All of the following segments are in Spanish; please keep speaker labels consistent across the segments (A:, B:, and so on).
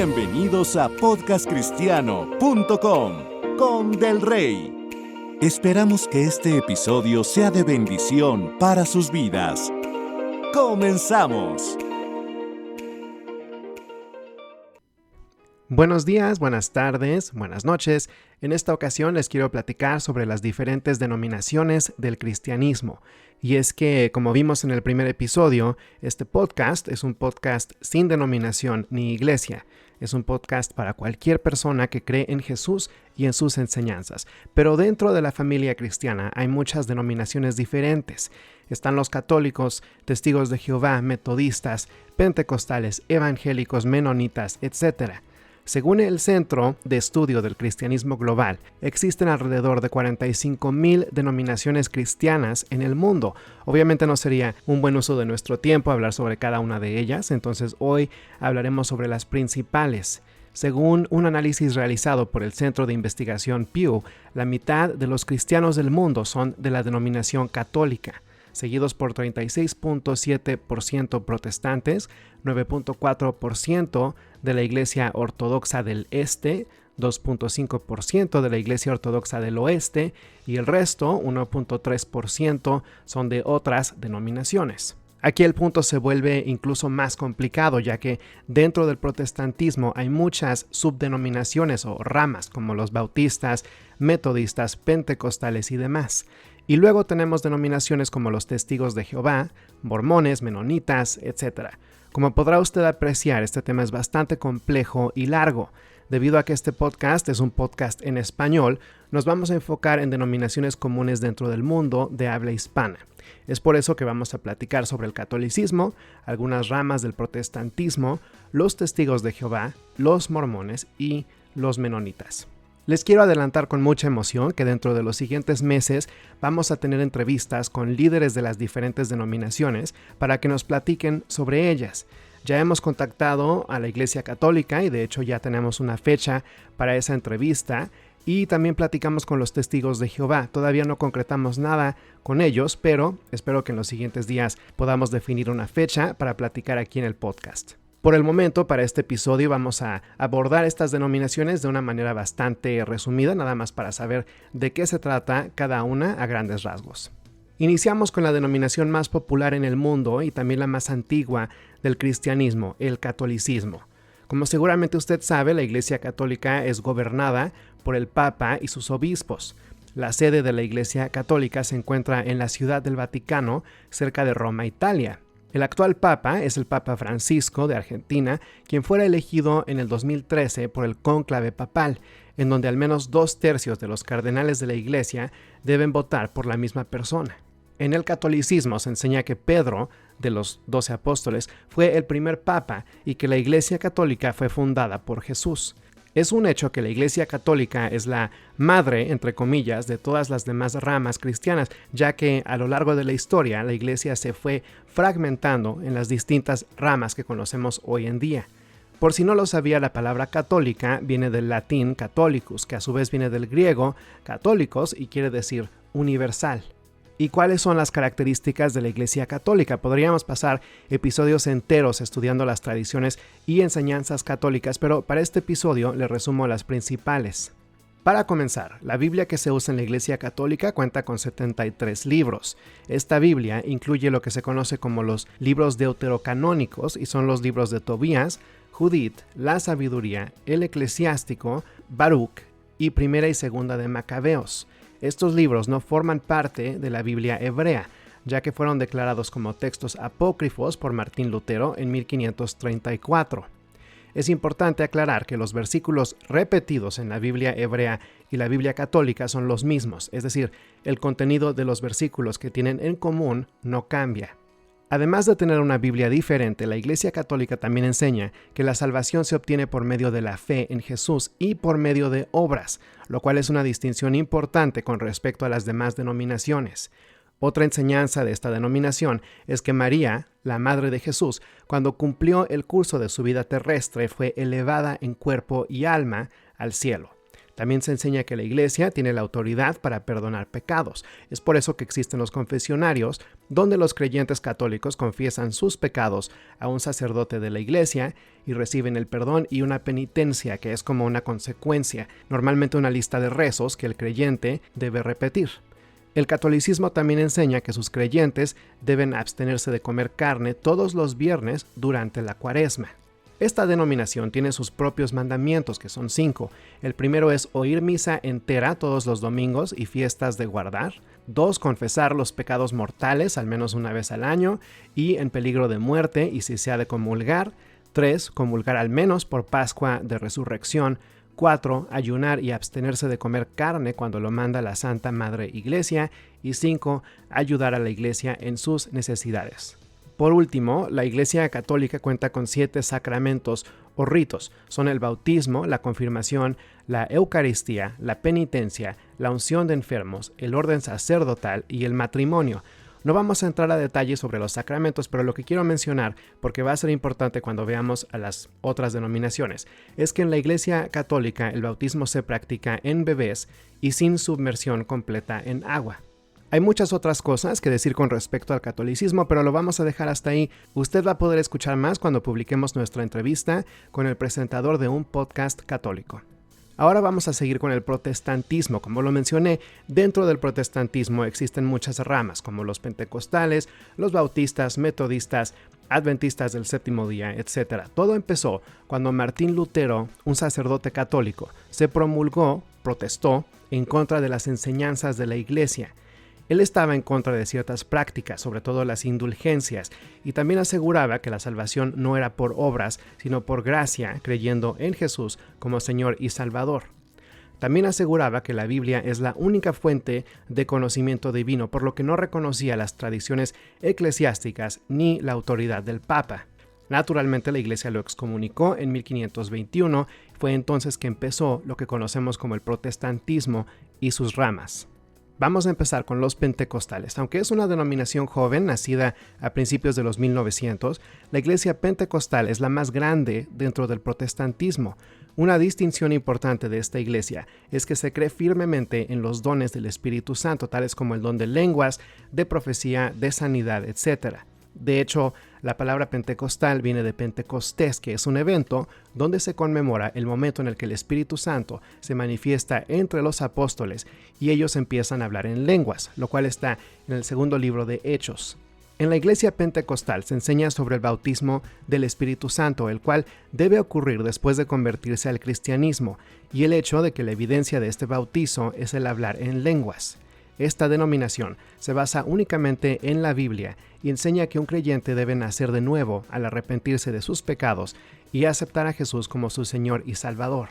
A: Bienvenidos a podcastcristiano.com con Del Rey. Esperamos que este episodio sea de bendición para sus vidas. ¡Comenzamos!
B: Buenos días, buenas tardes, buenas noches. En esta ocasión les quiero platicar sobre las diferentes denominaciones del cristianismo. Y es que, como vimos en el primer episodio, este podcast es un podcast sin denominación ni iglesia. Es un podcast para cualquier persona que cree en Jesús y en sus enseñanzas. Pero dentro de la familia cristiana hay muchas denominaciones diferentes. Están los católicos, testigos de Jehová, metodistas, pentecostales, evangélicos, menonitas, etc. Según el Centro de Estudio del Cristianismo Global, existen alrededor de 45,000 denominaciones cristianas en el mundo. Obviamente no sería un buen uso de nuestro tiempo hablar sobre cada una de ellas, entonces hoy hablaremos sobre las principales. Según un análisis realizado por el Centro de Investigación Pew, la mitad de los cristianos del mundo son de la denominación católica, seguidos por 36.7% protestantes, 9.4% de la Iglesia Ortodoxa del Este, 2.5% de la Iglesia Ortodoxa del Oeste y el resto, 1.3%, son de otras denominaciones. Aquí el punto se vuelve incluso más complicado, ya que dentro del protestantismo hay muchas subdenominaciones o ramas, como los bautistas, metodistas, pentecostales y demás. Y luego tenemos denominaciones como los testigos de Jehová, mormones, menonitas, etc. Como podrá usted apreciar, este tema es bastante complejo y largo. Debido a que este podcast es un podcast en español, nos vamos a enfocar en denominaciones comunes dentro del mundo de habla hispana. Es por eso que vamos a platicar sobre el catolicismo, algunas ramas del protestantismo, los testigos de Jehová, los mormones y los menonitas. Les quiero adelantar con mucha emoción que dentro de los siguientes meses vamos a tener entrevistas con líderes de las diferentes denominaciones para que nos platiquen sobre ellas. Ya hemos contactado a la Iglesia Católica y de hecho ya tenemos una fecha para esa entrevista y también platicamos con los testigos de Jehová. Todavía no concretamos nada con ellos, pero espero que en los siguientes días podamos definir una fecha para platicar aquí en el podcast. Por el momento, para este episodio vamos a abordar estas denominaciones de una manera bastante resumida, nada más para saber de qué se trata cada una a grandes rasgos. Iniciamos con la denominación más popular en el mundo y también la más antigua del cristianismo, el catolicismo. Como seguramente usted sabe, la Iglesia Católica es gobernada por el Papa y sus obispos. La sede de la Iglesia Católica se encuentra en la Ciudad del Vaticano, cerca de Roma, Italia. El actual Papa es el Papa Francisco de Argentina, quien fuera elegido en el 2013 por el cónclave papal, en donde al menos 2/3 de los cardenales de la Iglesia deben votar por la misma persona. En el catolicismo se enseña que Pedro, de los 12 apóstoles, fue el primer papa y que la Iglesia Católica fue fundada por Jesús. Es un hecho que la Iglesia Católica es la madre, entre comillas, de todas las demás ramas cristianas, ya que a lo largo de la historia la Iglesia se fue fragmentando en las distintas ramas que conocemos hoy en día. Por si no lo sabía, la palabra católica viene del latín catholicus, que a su vez viene del griego católicos y quiere decir universal. ¿Y cuáles son las características de la Iglesia Católica? Podríamos pasar episodios enteros estudiando las tradiciones y enseñanzas católicas, pero para este episodio le resumo las principales. Para comenzar, la Biblia que se usa en la Iglesia Católica cuenta con 73 libros. Esta Biblia incluye lo que se conoce como los libros deuterocanónicos y son los libros de Tobías, Judith, la Sabiduría, el Eclesiástico, Baruch y Primera y Segunda de Macabeos. Estos libros no forman parte de la Biblia hebrea, ya que fueron declarados como textos apócrifos por Martín Lutero en 1534. Es importante aclarar que los versículos repetidos en la Biblia hebrea y la Biblia católica son los mismos, es decir, el contenido de los versículos que tienen en común no cambia. Además de tener una Biblia diferente, la Iglesia Católica también enseña que la salvación se obtiene por medio de la fe en Jesús y por medio de obras, lo cual es una distinción importante con respecto a las demás denominaciones. Otra enseñanza de esta denominación es que María, la madre de Jesús, cuando cumplió el curso de su vida terrestre, fue elevada en cuerpo y alma al cielo. También se enseña que la Iglesia tiene la autoridad para perdonar pecados. Es por eso que existen los confesionarios, donde los creyentes católicos confiesan sus pecados a un sacerdote de la Iglesia y reciben el perdón y una penitencia, que es como una consecuencia, normalmente una lista de rezos que el creyente debe repetir. El catolicismo también enseña que sus creyentes deben abstenerse de comer carne todos los viernes durante la Cuaresma. Esta denominación tiene sus propios mandamientos, que son 5. El primero es oír misa entera todos los domingos y fiestas de guardar. 2. Confesar los pecados mortales al menos una vez al año y en peligro de muerte y si se ha de comulgar. 3. Comulgar al menos por Pascua de Resurrección. 4. Ayunar y abstenerse de comer carne cuando lo manda la Santa Madre Iglesia. Y 5. Ayudar a la Iglesia en sus necesidades. Por último, la Iglesia Católica cuenta con 7 sacramentos o ritos. Son el bautismo, la confirmación, la Eucaristía, la penitencia, la unción de enfermos, el orden sacerdotal y el matrimonio. No vamos a entrar a detalles sobre los sacramentos, pero lo que quiero mencionar, porque va a ser importante cuando veamos a las otras denominaciones, es que en la Iglesia Católica el bautismo se practica en bebés y sin submersión completa en agua. Hay muchas otras cosas que decir con respecto al catolicismo, pero lo vamos a dejar hasta ahí. Usted va a poder escuchar más cuando publiquemos nuestra entrevista con el presentador de un podcast católico. Ahora vamos a seguir con el protestantismo. Como lo mencioné, dentro del protestantismo existen muchas ramas, como los pentecostales, los bautistas, metodistas, adventistas del séptimo día, etc. Todo empezó cuando Martín Lutero, un sacerdote católico, se protestó en contra de las enseñanzas de la Iglesia. Él estaba en contra de ciertas prácticas, sobre todo las indulgencias, y también aseguraba que la salvación no era por obras, sino por gracia, creyendo en Jesús como Señor y Salvador. También aseguraba que la Biblia es la única fuente de conocimiento divino, por lo que no reconocía las tradiciones eclesiásticas ni la autoridad del Papa. Naturalmente, la Iglesia lo excomunicó en 1521, fue entonces que empezó lo que conocemos como el protestantismo y sus ramas. Vamos a empezar con los pentecostales. Aunque es una denominación joven, nacida a principios de los 1900, la iglesia pentecostal es la más grande dentro del protestantismo. Una distinción importante de esta iglesia es que se cree firmemente en los dones del Espíritu Santo, tales como el don de lenguas, de profecía, de sanidad, etc. De hecho, la palabra pentecostal viene de Pentecostés, que es un evento donde se conmemora el momento en el que el Espíritu Santo se manifiesta entre los apóstoles y ellos empiezan a hablar en lenguas, lo cual está en el segundo libro de Hechos. En la iglesia pentecostal se enseña sobre el bautismo del Espíritu Santo, el cual debe ocurrir después de convertirse al cristianismo, y el hecho de que la evidencia de este bautizo es el hablar en lenguas. Esta denominación se basa únicamente en la Biblia y enseña que un creyente debe nacer de nuevo al arrepentirse de sus pecados y aceptar a Jesús como su Señor y Salvador.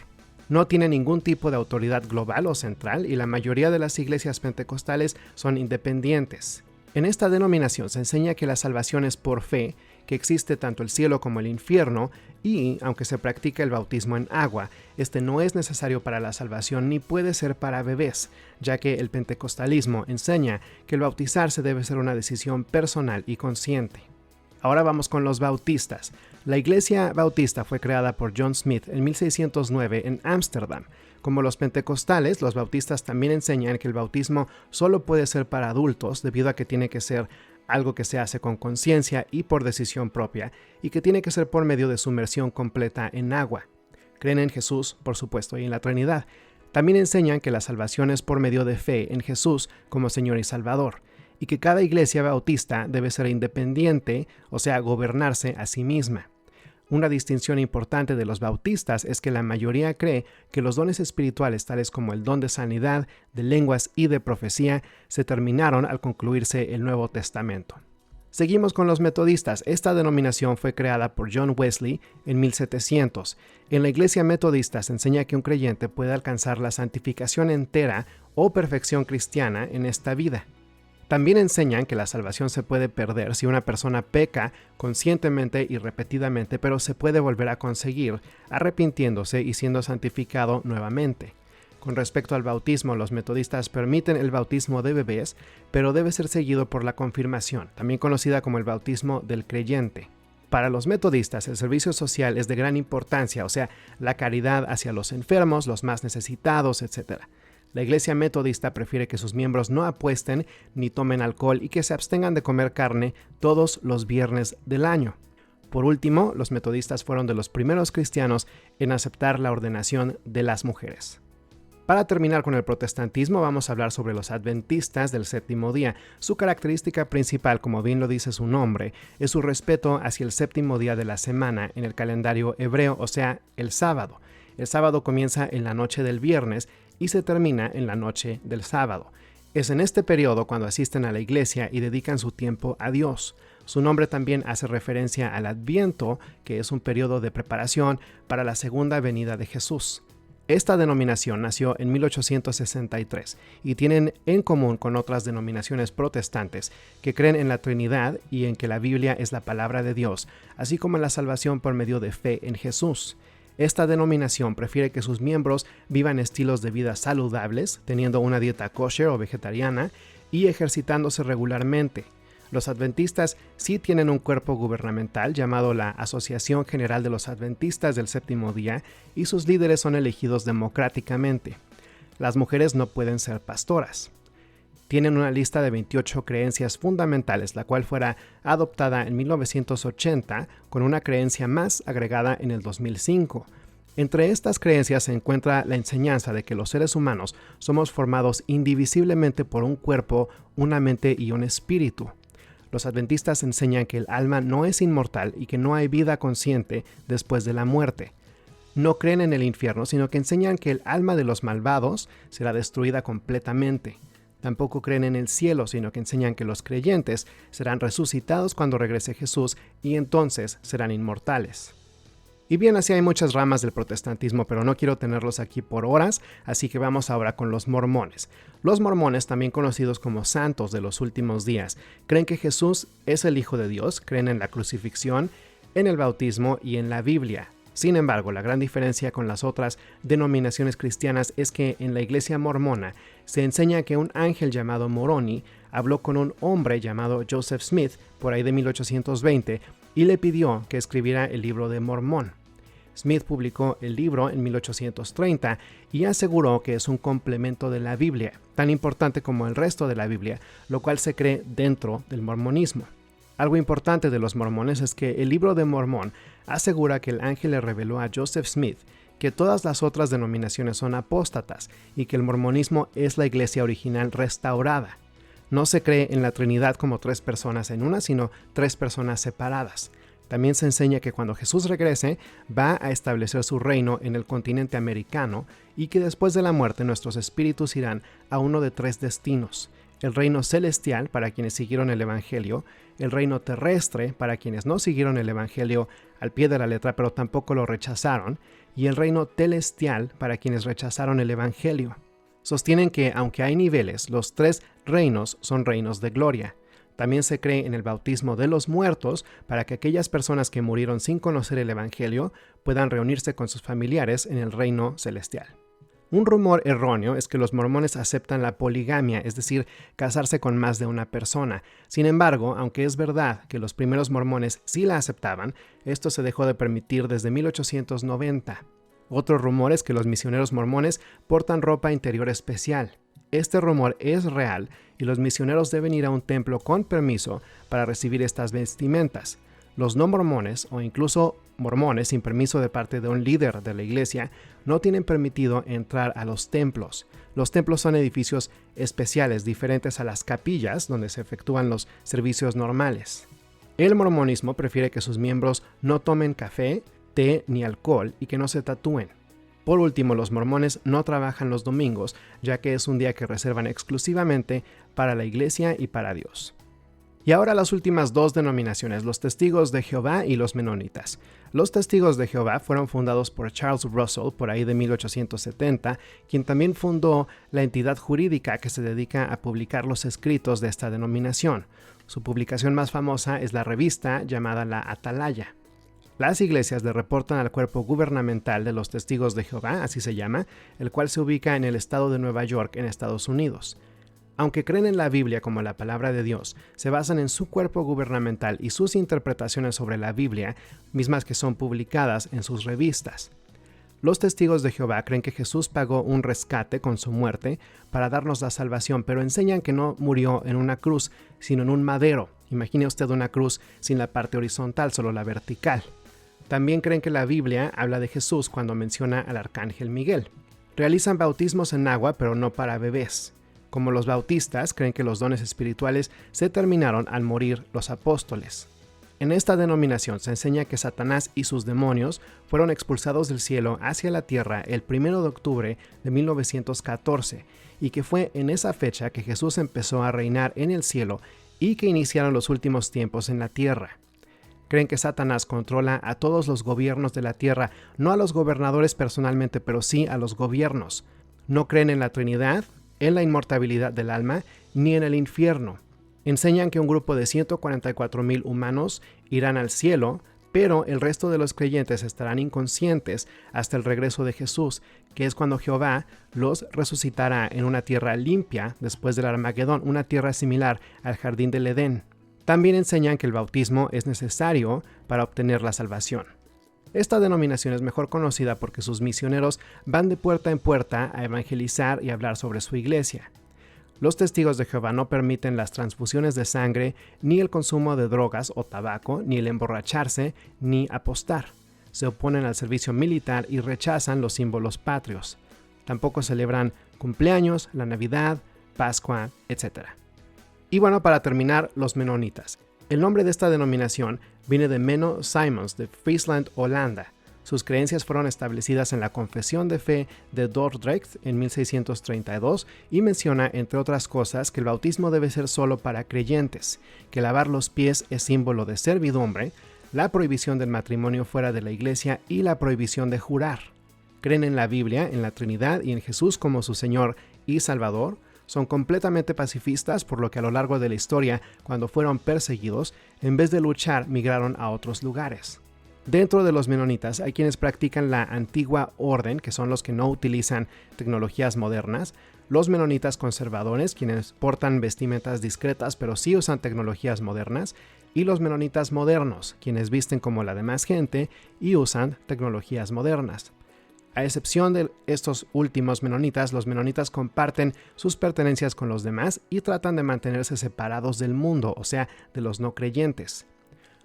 B: No tiene ningún tipo de autoridad global o central y la mayoría de las iglesias pentecostales son independientes. En esta denominación se enseña que la salvación es por fe, que existe tanto el cielo como el infierno y, aunque se practica el bautismo en agua, este no es necesario para la salvación ni puede ser para bebés, ya que el pentecostalismo enseña que el bautizarse debe ser una decisión personal y consciente. Ahora vamos con los bautistas. La iglesia bautista fue creada por John Smith en 1609 en Ámsterdam. Como los pentecostales, los bautistas también enseñan que el bautismo solo puede ser para adultos debido a que tiene que ser algo que se hace con conciencia y por decisión propia, y que tiene que ser por medio de sumersión completa en agua. Creen en Jesús, por supuesto, y en la Trinidad. También enseñan que la salvación es por medio de fe en Jesús como Señor y Salvador, y que cada iglesia bautista debe ser independiente, o sea, gobernarse a sí misma. Una distinción importante de los bautistas es que la mayoría cree que los dones espirituales, tales como el don de sanidad, de lenguas y de profecía, se terminaron al concluirse el Nuevo Testamento. Seguimos con los metodistas. Esta denominación fue creada por John Wesley en 1700. En la iglesia metodista se enseña que un creyente puede alcanzar la santificación entera o perfección cristiana en esta vida. También enseñan que la salvación se puede perder si una persona peca conscientemente y repetidamente, pero se puede volver a conseguir arrepintiéndose y siendo santificado nuevamente. Con respecto al bautismo, los metodistas permiten el bautismo de bebés, pero debe ser seguido por la confirmación, también conocida como el bautismo del creyente. Para los metodistas, el servicio social es de gran importancia, o sea, la caridad hacia los enfermos, los más necesitados, etc. La iglesia metodista prefiere que sus miembros no apuesten ni tomen alcohol y que se abstengan de comer carne todos los viernes del año. Por último, los metodistas fueron de los primeros cristianos en aceptar la ordenación de las mujeres. Para terminar con el protestantismo, vamos a hablar sobre los adventistas del séptimo día. Su característica principal, como bien lo dice su nombre, es su respeto hacia el séptimo día de la semana en el calendario hebreo, o sea, el sábado. El sábado comienza en la noche del viernes y se termina en la noche del sábado. Es en este periodo cuando asisten a la iglesia y dedican su tiempo a Dios. Su nombre también hace referencia al Adviento, que es un periodo de preparación para la segunda venida de Jesús. Esta denominación nació en 1863 y tienen en común con otras denominaciones protestantes que creen en la Trinidad y en que la Biblia es la palabra de Dios, así como en la salvación por medio de fe en Jesús. Esta denominación prefiere que sus miembros vivan estilos de vida saludables, teniendo una dieta kosher o vegetariana y ejercitándose regularmente. Los adventistas sí tienen un cuerpo gubernamental llamado la Asociación General de los Adventistas del Séptimo Día y sus líderes son elegidos democráticamente. Las mujeres no pueden ser pastoras. Tienen una lista de 28 creencias fundamentales, la cual fuera adoptada en 1980 con una creencia más agregada en el 2005. Entre estas creencias se encuentra la enseñanza de que los seres humanos somos formados indivisiblemente por un cuerpo, una mente y un espíritu. Los adventistas enseñan que el alma no es inmortal y que no hay vida consciente después de la muerte. No creen en el infierno, sino que enseñan que el alma de los malvados será destruida completamente. Tampoco creen en el cielo, sino que enseñan que los creyentes serán resucitados cuando regrese Jesús y entonces serán inmortales. Y bien, así hay muchas ramas del protestantismo, pero no quiero tenerlos aquí por horas, así que vamos ahora con los mormones. Los mormones, también conocidos como santos de los últimos días, creen que Jesús es el Hijo de Dios, creen en la crucifixión, en el bautismo y en la Biblia. Sin embargo, la gran diferencia con las otras denominaciones cristianas es que en la iglesia mormona se enseña que un ángel llamado Moroni habló con un hombre llamado Joseph Smith, por ahí de 1820, y le pidió que escribiera el libro de Mormón. Smith publicó el libro en 1830 y aseguró que es un complemento de la Biblia, tan importante como el resto de la Biblia, lo cual se cree dentro del mormonismo. Algo importante de los mormones es que el libro de Mormón asegura que el ángel le reveló a Joseph Smith que todas las otras denominaciones son apóstatas y que el mormonismo es la iglesia original restaurada. No se cree en la Trinidad como tres personas en una, sino tres personas separadas. También se enseña que cuando Jesús regrese, va a establecer su reino en el continente americano y que después de la muerte nuestros espíritus irán a uno de tres destinos: el reino celestial para quienes siguieron el Evangelio, el reino terrestre para quienes no siguieron el Evangelio al pie de la letra pero tampoco lo rechazaron, y el reino telestial para quienes rechazaron el Evangelio. Sostienen que, aunque hay niveles, los tres reinos son reinos de gloria. También se cree en el bautismo de los muertos para que aquellas personas que murieron sin conocer el Evangelio puedan reunirse con sus familiares en el reino celestial. Un rumor erróneo es que los mormones aceptan la poligamia, es decir, casarse con más de una persona. Sin embargo, aunque es verdad que los primeros mormones sí la aceptaban, esto se dejó de permitir desde 1890. Otro rumor es que los misioneros mormones portan ropa interior especial. Este rumor es real y los misioneros deben ir a un templo con permiso para recibir estas vestimentas. Los no mormones, o incluso mormones sin permiso de parte de un líder de la iglesia, no tienen permitido entrar a los templos. Los templos son edificios especiales diferentes a las capillas donde se efectúan los servicios normales. El mormonismo prefiere que sus miembros no tomen café, té ni alcohol y que no se tatúen. Por último, los mormones no trabajan los domingos, ya que es un día que reservan exclusivamente para la iglesia y para Dios. Y ahora las últimas dos denominaciones, los Testigos de Jehová y los Menonitas. Los Testigos de Jehová fueron fundados por Charles Russell por ahí de 1870, quien también fundó la entidad jurídica que se dedica a publicar los escritos de esta denominación. Su publicación más famosa es la revista llamada La Atalaya. Las iglesias le reportan al cuerpo gubernamental de los Testigos de Jehová, así se llama, el cual se ubica en el estado de Nueva York, en Estados Unidos. Aunque creen en la Biblia como la palabra de Dios, se basan en su cuerpo gubernamental y sus interpretaciones sobre la Biblia, mismas que son publicadas en sus revistas. Los testigos de Jehová creen que Jesús pagó un rescate con su muerte para darnos la salvación, pero enseñan que no murió en una cruz, sino en un madero. Imagine usted una cruz sin la parte horizontal, solo la vertical. También creen que la Biblia habla de Jesús cuando menciona al arcángel Miguel. Realizan bautismos en agua, pero no para bebés. Como los bautistas, creen que los dones espirituales se terminaron al morir los apóstoles. En esta denominación se enseña que Satanás y sus demonios fueron expulsados del cielo hacia la tierra el 1 de octubre de 1914 y que fue en esa fecha que Jesús empezó a reinar en el cielo y que iniciaron los últimos tiempos en la tierra. Creen que Satanás controla a todos los gobiernos de la tierra, no a los gobernadores personalmente, pero sí a los gobiernos. No creen en la Trinidad, en la inmortalidad del alma, ni en el infierno. Enseñan que un grupo de 144,000 humanos irán al cielo, pero el resto de los creyentes estarán inconscientes hasta el regreso de Jesús, que es cuando Jehová los resucitará en una tierra limpia después del Armagedón, una tierra similar al jardín del Edén. También enseñan que el bautismo es necesario para obtener la salvación. Esta denominación es mejor conocida porque sus misioneros van de puerta en puerta a evangelizar y hablar sobre su iglesia. Los testigos de Jehová no permiten las transfusiones de sangre, ni el consumo de drogas o tabaco, ni el emborracharse, ni apostar. Se oponen al servicio militar y rechazan los símbolos patrios. Tampoco celebran cumpleaños, la Navidad, Pascua, etc. Y bueno, para terminar, los menonitas. El nombre de esta denominación viene de Menno Simons de Friesland, Holanda. Sus creencias fueron establecidas en la Confesión de Fe de Dordrecht en 1632 y menciona, entre otras cosas, que el bautismo debe ser solo para creyentes, que lavar los pies es símbolo de servidumbre, la prohibición del matrimonio fuera de la iglesia y la prohibición de jurar. Creen en la Biblia, en la Trinidad y en Jesús como su Señor y Salvador. Son completamente pacifistas, por lo que a lo largo de la historia, cuando fueron perseguidos, en vez de luchar, migraron a otros lugares. Dentro de los menonitas hay quienes practican la antigua orden, que son los que no utilizan tecnologías modernas, los menonitas conservadores, quienes portan vestimentas discretas pero sí usan tecnologías modernas, y los menonitas modernos, quienes visten como la demás gente y usan tecnologías modernas. A excepción de estos últimos menonitas, los menonitas comparten sus pertenencias con los demás y tratan de mantenerse separados del mundo, o sea, de los no creyentes.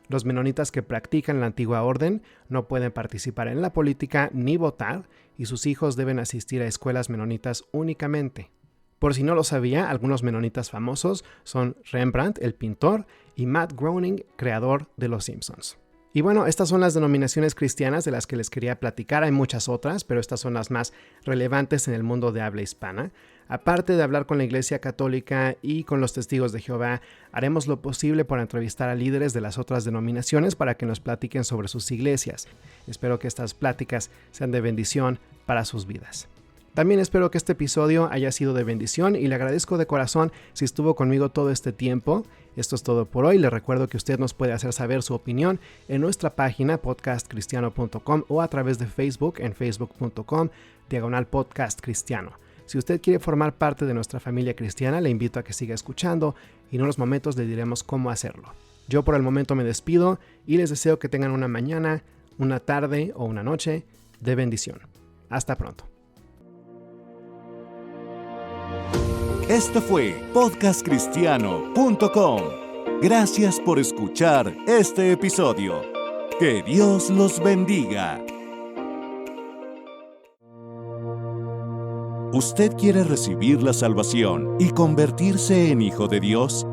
B: Los menonitas que practican la antigua orden no pueden participar en la política ni votar, y sus hijos deben asistir a escuelas menonitas únicamente. Por si no lo sabía, algunos menonitas famosos son Rembrandt, el pintor, y Matt Groening, creador de Los Simpsons. Y bueno, estas son las denominaciones cristianas de las que les quería platicar. Hay muchas otras, pero estas son las más relevantes en el mundo de habla hispana. Aparte de hablar con la Iglesia Católica y con los Testigos de Jehová, haremos lo posible para entrevistar a líderes de las otras denominaciones para que nos platiquen sobre sus iglesias. Espero que estas pláticas sean de bendición para sus vidas. También espero que este episodio haya sido de bendición y le agradezco de corazón si estuvo conmigo todo este tiempo. Esto es todo por hoy. Le recuerdo que usted nos puede hacer saber su opinión en nuestra página podcastcristiano.com o a través de Facebook en facebook.com/podcastcristiano. Si usted quiere formar parte de nuestra familia cristiana, le invito a que siga escuchando y en unos momentos le diremos cómo hacerlo. Yo por el momento me despido y les deseo que tengan una mañana, una tarde o una noche de bendición. Hasta pronto.
A: Esto fue podcastcristiano.com. Gracias por escuchar este episodio. Que Dios los bendiga. ¿Usted quiere recibir la salvación y convertirse en hijo de Dios?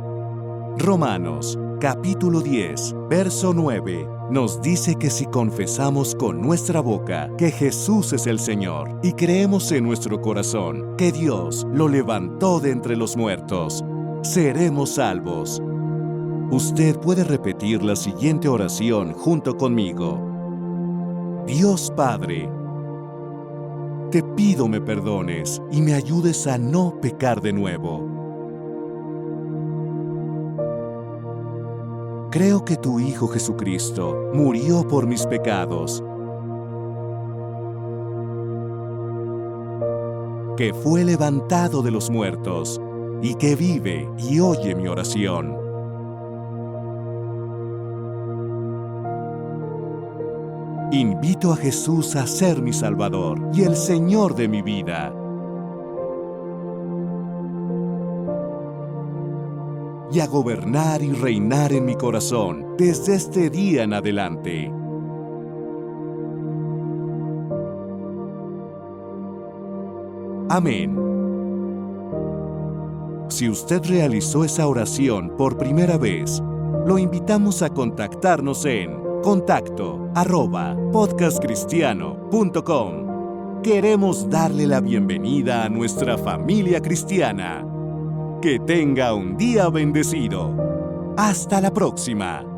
A: Romanos, capítulo 10, verso 9, nos dice que si confesamos con nuestra boca que Jesús es el Señor y creemos en nuestro corazón que Dios lo levantó de entre los muertos, seremos salvos. Usted puede repetir la siguiente oración junto conmigo. Dios Padre, te pido me perdones y me ayudes a no pecar de nuevo. Creo que tu Hijo Jesucristo murió por mis pecados, que fue levantado de los muertos y que vive y oye mi oración. Invito a Jesús a ser mi Salvador y el Señor de mi vida. Y a gobernar y reinar en mi corazón desde este día en adelante. Amén. Si usted realizó esa oración por primera vez, lo invitamos a contactarnos en contacto@podcastcristiano.com. Queremos darle la bienvenida a nuestra familia cristiana. Que tenga un día bendecido. Hasta la próxima.